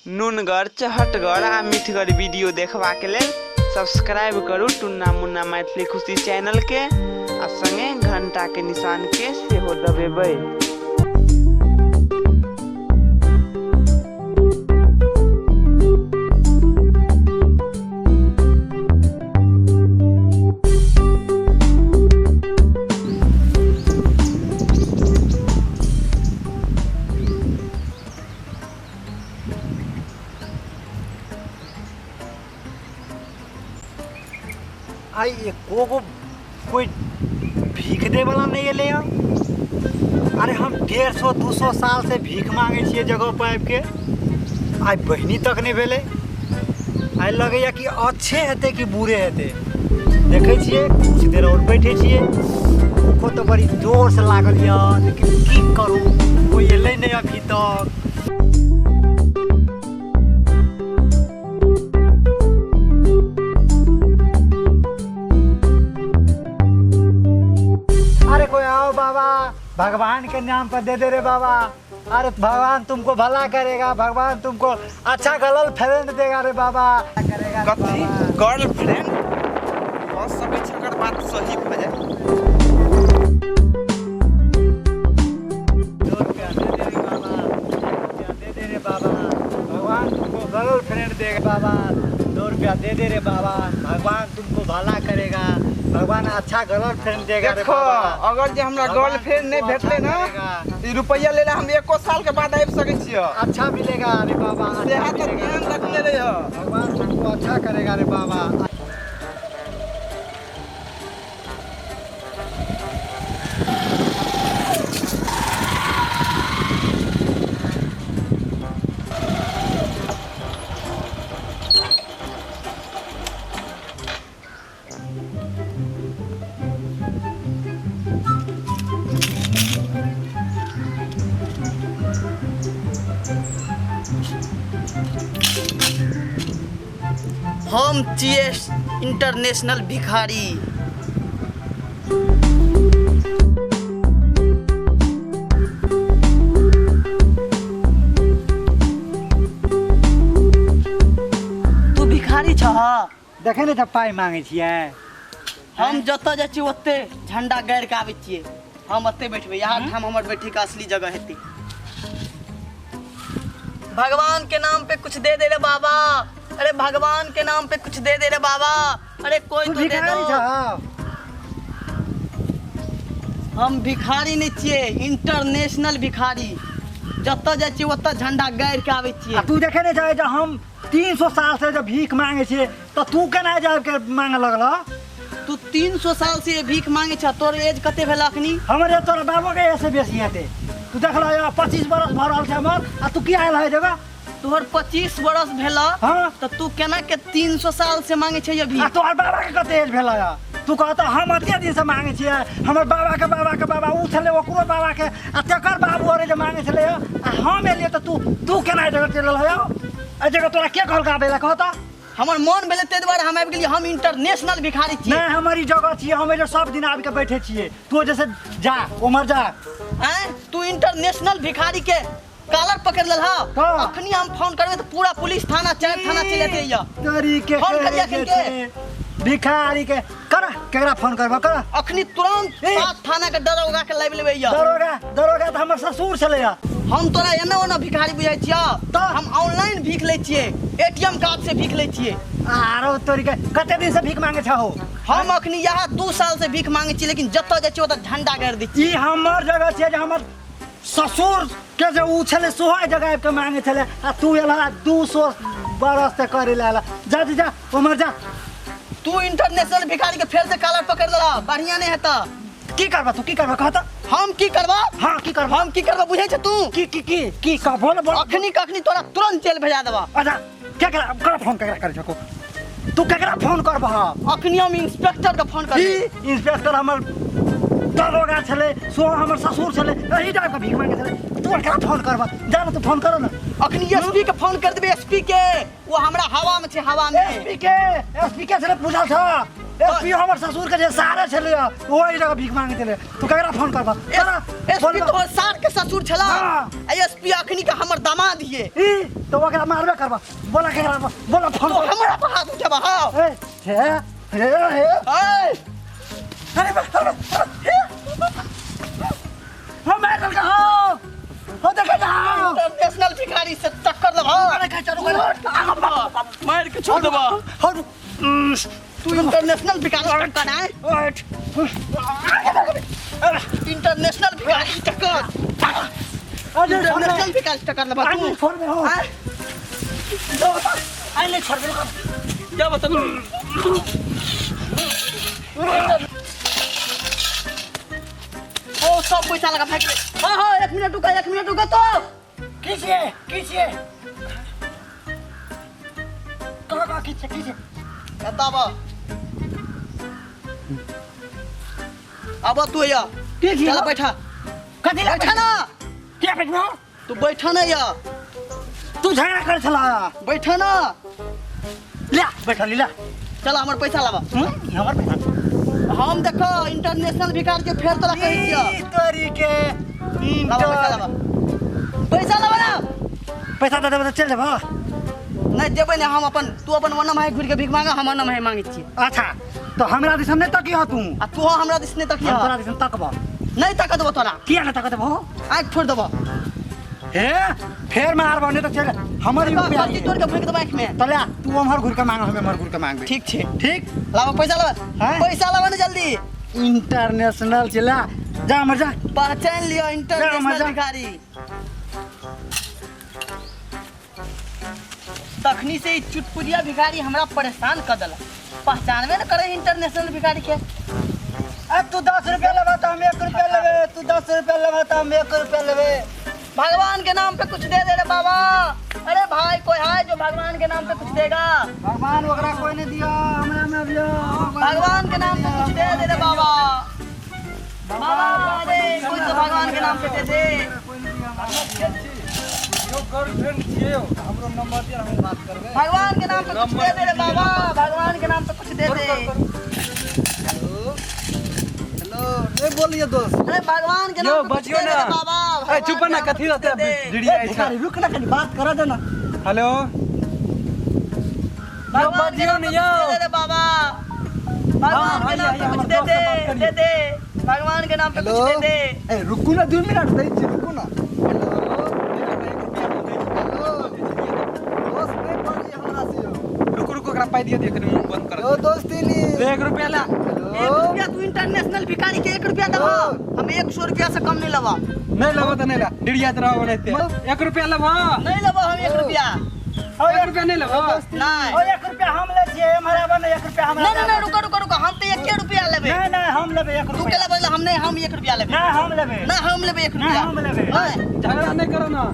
नुनगर चहटगर आ मीठगर वीडियो देखबा के लेल सब्सक्राइब करू टुन्ना मुन्ना मैथिली खुशी चैनल के आ संगे घंटा के निशान के सेहो दबेबै। आई एको गो कोई भीख दे वाला नहीं अले। अरे हम 150-200 साल से भीख मांगे छे जगह पर आबि के, आई बहनी तक नहीं भेले। आई लगे कि अच्छे हेते कि बुरे हेते। देखे छिए कुछ देर और बैठे छिए, भूखो तो बड़ी जोर से लागल या, लेकिन की करूँ कोई अले नहीं अभी तक। बाबा भगवान के नाम पर दे दे रे बाबा। अरे भगवान तुमको भला करेगा, भगवान तुमको अच्छा गर्लफ्रेंड देगा रे बाबा। करेगा गर्लफ्रेंड बहुत सभी छकर बात सही भजे। 2 रुपया दे दे रे बाबा, भगवान तुमको गर्लफ्रेंड देगा बाबा। 2 रुपया दे दे रे बाबा, भगवान तुमको भला करेगा, भगवान अच्छा गर्लफ्रेंड देगा रे बाबा। अगर जे हमरा गर्लफ्रेंड नहीं भेटले ना ई रुपया लेला हम 1 साल के बाद आबि सकै छियै। अच्छा मिलेगा रे बाबा, सेहत का ध्यान रखने रहियो, भगवान तुमको अच्छा करेगा रे बाबा। हम छिए इंटरनेशनल भिखारी। तू भिखारी छह? देखे नहीं पाई मांगे छिए। हम जत जाइ छी ओते झंडा गाड़ के आबै छिए। हम ओते बैठबै, यहाँ ठाम हमर बैठे के असली जगह हेतै। भगवान के नाम पे कुछ दे दे रे बाबा। अरे भगवान के नाम पे कुछ दे दे रे बाबा। अरे कोई तो दे दो। हम भिखारी नहीं छिए, इंटरनेशनल भिखारी। जत जाइ छी ओत झंडा गाड़ के आबै छिए। तू देखे नहीं जाए जब हम 300 साल से जब भीख मांगे छिए तो तू केना जाब के मांगे लगला? तू 300 साल से भीख मांगे छ, तोर एज कते भेल अखनी? हमरे तोर बाबू के ऐसे बेसी हेते। तू देखला या 25 बरस भर रहल छै हमर, आ तू की आयल है जगह? तोहर 25 बरस भेला। हाँ तो तू केना के 300 साल से मांगे छै अभी? आ तोहर बाबा के कते एज भेला या? तू कहता हम अते दिन से मांगे छिए। हमर बाबा के बाबा उ छले, ओकरो बाबा के, आ तकर बाबू रे जे मांगे छले। आ हम एलिए तो तू केना जगह चलल है? ए जगह तोरा के कहल गाबे कहता? हमर मन भेले ते दुआरे हम आबि गेलिए। हम इंटरनेशनल भिखारी छिए। नहीं हमारी जगह छिए, हम एजे सब दिन आबि के बैठे छिए। तू जैसे जा उमर जा। हैं तू इंटरनेशनल भिखारी के कॉलर पकड़ ललहा। हाँ। अखनी हम फोन करबे तो पूरा पुलिस थाना 4 थाना चले आते या। तरी के फोन करिया के भिखारी के कर केकरा फोन करबा कर? अखनी तुरंत 7 थाना के दरोगा के लाइब लेबे या। दरोगा तो हमर ससुर छले या। हम तोरा एना ओना भिखारी बुझाइ छिया? तो हम ऑनलाइन भीख ले छिए, एटीएम कार्ड से भीख ले छिए। आरो तोरी के कते दिन से भीख मांगे छहो? हम अखनी यहाँ 2 साल से भीख मांगे छी, लेकिन जत जाइ छी ओत झंडा गाड़ दै छी। ई हमर जगह छै जे हमर ससुर के जे उ छले सोहा जगह पे मांगे छले। आ तू एला 200 बरस से करे लाला। जा जा उमर जा। तू इंटरनेशनल भिखारी के फेर से कॉलर पकड़ लला, बढ़िया नहीं हेता। की करबा तू? की करबा कहता? हम की करबा? हां की करबा? हम की करबा बुझै छ तू? की का बोल अखनी कखनी तोरा तुरंत जेल भेजा देबा। अच्छा केकरा फोन केकरा करे छको? तू केकरा फोन करबा? अखनी हम इंस्पेक्टर के फोन कर। इंस्पेक्टर हमर दरोगा छले, सो हमर ससुर छले, एही टाइप के भीख मांगे छले। तू केकरा फोन करबा? जा ना तू फोन करो ना। अखनी एसपी के फोन कर देबे। एसपी के वो हमरा हवा में छे, हवा में। एसपी के छले पूछा छ एसपी हमर ससुर के जे सारे छले ओही जगह भीख मांगे छले तू केकरा फोन करबा एसपी तो सार के ससुर छला हाँ। एसपी अखनी के हमर दामाद हिए ई तो ओकरा मारबे करबा बोला केकरा बोला फोन तो हमरा पर हाथ उठेबा हां ए हे हम मारल का हो देखे जाओ इंटरनेशनल भिखारी से टक्कर लेबा अरे का चलो मार के छोड़ देबा हो तू इंटरनेशनल भिखारी से टक्कर है इंटरनेशनल भिखारी से टक्कर इंटरनेशनल भिखारी से टक्कर लेबा तू छोड़ दे हो आई ले छोड़ दे क्या बता ओ सब पैसा लगा फेंक दे हां हां 1 मिनट रुका तो किसे कहाँ किसे बताबा अब तू या चल बैठा कथी बैठा ना क्या बैठना तू बैठा ना या तू झगड़ा कर चला बैठा ना ले बैठा लीला चल हमर पैसा लाबा हमर पैसा हम देखो इंटरनेशनल भिखार के फेर तोरा कहै छिया ई तोरी के पैसा लाबा ना पैसा दे देबे तो चल जेबा नहीं देबे ना हम अपन तू अपन वन में घुर के भीख मांगा हम वन में मांगे छी अच्छा तो हमरा दिसन नहीं तकिया तू आ तू हमरा दिसने तकिया हम तोरा दिसन तकबा नहीं तक देबो तोरा किया ना तक देबो आंख फोड़ देबो हे फेर मार बने तो चल हमर रुपया गलती तोड़ के फेंक देबो आंख में तले तू हमर घुर के मांग हमें हमर घुर के मांगबे ठीक छे ठीक लाबा पैसा लाबा हैं? पैसा लाबा ना जल्दी इंटरनेशनल चला जा मर जा पहचान लियो इंटरनेशनल मजा। भिखारी तखनी से ई चुटपुलिया भिखारी हमरा परेशान कर देला पहचानबे न करे इंटरनेशनल भिखारी के अब तू 10 रुपया लेबा तो हम 1 रुपया लेबे तू 10 रुपया लेबा तो हम 1 रुपया लेबे भगवान के नाम पे कुछ दे दे रे बाबा अरे भाई कोई है जो भगवान के नाम पे कुछ देगा भगवान ओकरा कोई नहीं दिया हमरा में दिया भगवान के नाम पे कुछ दे दे रे बाबा बाबा अरे कोई तो भगवान के नाम पे दे दे भगवान के नाम पे कुछ दे दे रे बाबा भगवान के नाम पे कुछ दे दे ए बोलिए दोस्त अरे भगवान के नाम पे कुछ दे दे रे बाबा ए चुप ना कथी रहते भिड़िया ऐसा रुक ना कनी बात करा देना हेलो भगवान के नाम पे कुछ दे दे रे बाबा भगवान के नाम पे कुछ दे दे भगवान के नाम पे कुछ दे दे ए रुकू ना 2 मिनट दे छी रुकू ना रुको रुको एकरा पाई दिया देख मुंह बंद कर ओ दोस्ती नी 1 रुपया ला 1 रुपया तू इंटरनेशनल भिखारी के 1 रुपया देबा हम 100 रुपया से कम नहीं लेबा नहीं लबो तो नहीं ला डिड़िया तरह बनते 1 रुपया लबो नहीं लेबा हम 1 रुपया 1 रुपया नहीं लबो नहीं ओ 1 रुपया हम ले छिए हमारा बने 1 रुपया हमरा नहीं नहीं रुको हम तो 1 रुपया लेबे नहीं नहीं हम लेबे 1 तू रुपया के लेबे हम नहीं हम 1 रुपया लेबे नहीं हम लेबे नहीं हम लेबे 1 नहीं रुपया हम लेबे नहीं झगड़ा नहीं करो ना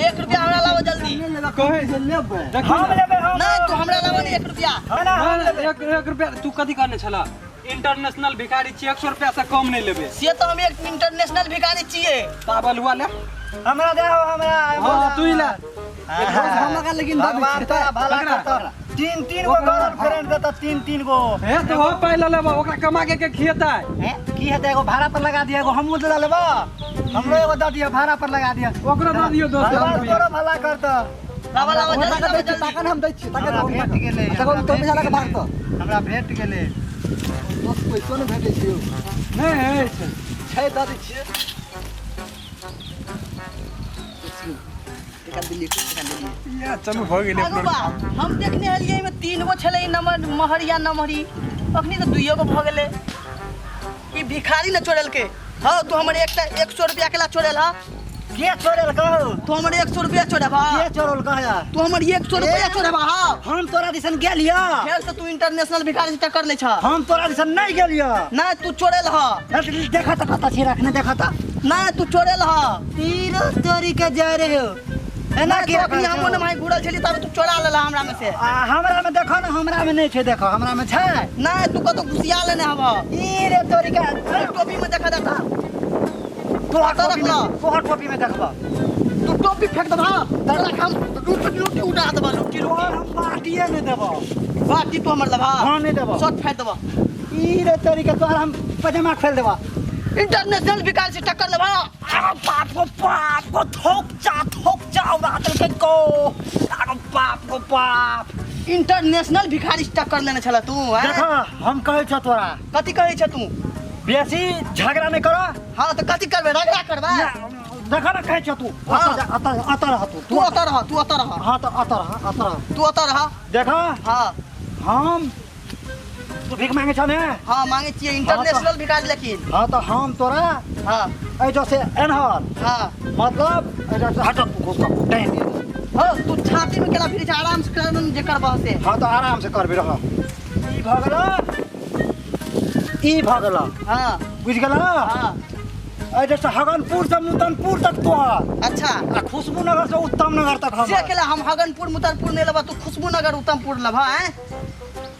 1 रुपया हमरा लाओ जल्दी कहे से लेबो हम लेबे हम नहीं तू हमरा लाओ 1 रुपया ना हम लेबे 1 रुपया तू कथी करने छला इंटरनेशनल भिखारी छी 100 रुपया से कम नहीं लेबे से तो हम एक इंटरनेशनल भिखारी छिए पावल हुआ ले हमरा दे हमरा हां तू ही ला हमरा लेकिन भगवान तोरा भला करता 3 गो गर्लफ्रेंड देता 3 गो हे तो हो पाइल लेबो ओकरा कमा के खियता हैं की हेते एगो भाड़ा पर लगा दिया एगो हमहु दे लेबा हमरो एगो दे दिया भाड़ा पर लगा दिया ओकरा दे दियो दोस्त भगवान तोरा भला करता लाओ जल्दी ताकन हम दै छी ताकन हम भेट गेले तको तो पैसा लगा भाग तो हमरा भेट गेले दोस्त पैसो न भेटै छियो नहीं है छै द दै छियै या चलू भ गेलै अगुबा हम देखने हलियै में 3 गो छलै नंबर महरिया नमहरी अखनी तो 2 गो भ गेलै ई भिखारी न चोरल के हां तू हमर एकटा 100 रुपया केला चोरल हा के चोरल कहू तू हमर 100 रुपया चोरबा के चोरल कहया तू हमर 100 रुपया चोरबा हां हम तोरा दिसन गेलिया फेर से तू इंटरनेशनल भिखारी से टक्कर ले छ हम तोरा दिसन नहीं गेलिया ना तू चोरल हा देखा तो कता छी रखने देखा तो ना तू चोरल हा तीर तोरी के जा रहे हो है ना ना के के अखनी हमो न भाई घुरल छली तब तू चोरा लेला हमरा में से हमरा में देखो ना हमरा में नहीं छै देखो हमरा में छै ना तू कतो घुसिया लेने हवा ई रे तोरी का टोपी में देखा देखा तोरा तो टोपी में रखला। तोहर टोपी में देखबा तू टोपी फेंक दबा तोरा हम लूटी उड़ा दबा लूटी तोहर हम माटिए में देबो बाटी तू हमर लबा हाँ नहीं देबो शॉट फाड़ देबो ई रे तरीके तोहर हम पजामा खोल देबा इंटरनेशनल भिखारी से टक्कर लेबा बाप को ठोक जा उड़ा के को बाप को बाप इंटरनेशनल भिखारी से टक्कर लेने छला तू देखो हम कहै छ तोरा कथी कहै छ तू बेसी झगड़ा नहीं करो हाँ तो कथी करबे रगड़ा करबा देखो ना कहै छ तू हाँ। अतर रह तू अतर रह हाँ तो अतर रह तू अतर रह देखो हाँ हम तू भीख मांगे छ ने हाँ मांगे छिए इंटरनेशनल भिखारी लेकिन हाँ तो हम तोरा हाँ ऐ जैसे एनहर हाँ मतलब ऐ जैसे हट घुस टाइम दे हाँ तू छाती में केला फिर आराम से कर जे करबा से हाँ तो आराम से करबे रह ई भगला हाँ बुझ गेला हाँ ऐ जैसे हगनपुर से मुतनपुर तक तो अच्छा आ खुशबू नगर से उत्तम नगर तक हम से केला हम हगनपुर मुतरपुर ने लेबा तू खुशबू नगर उत्तमपुर लेबा हैं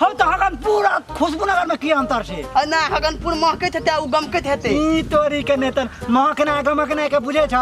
हम तो हगनपुर आ खुशबू नगर में की अंतर छे ना हगनपुर महकैत हेतै उ गमकैत हेतै ई तोरी के नेतन महकना गमकना के बुझे छ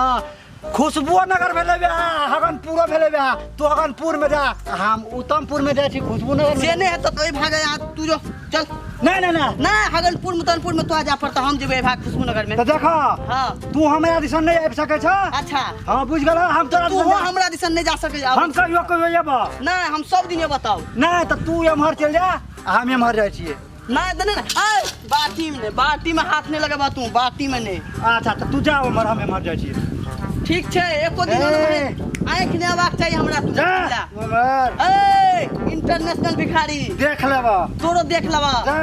खुशबू नगर भेले बे हगनपुर भेले बे तू हगनपुर में जा हम उत्तमपुर में जाइ छी खुशबू नगर से ने हेतै तो भागे यहाँ तू जो चल नहीं ना हगनपुर मुतनपुर में तो जा पड़ता हम जेबे भाग खुशबू नगर में तो देखो हाँ तू हमरा दिसन नहीं आबि सकै छ अच्छा हां बुझ गेल हम तोरा तू हो हमरा दिसन नहीं जा सकै हम कहियो कहियो जेबो ना हम सब दिन बताओ नहीं तो तू एम्हर चल जा हम एम्हर जाइ छियै ना दने ना आय बाटी में हाथ नहीं लगाबा तू बाटी में नहीं अच्छा तो तू जा एम्हर हम एम्हर जाइ छियै ठीक छे एको दिन आँख ने आवाक चाहिए हमरा तू जा एम्हर ए इंटरनेशनल भिखारी देख लेबो तोरो देख लेबा जा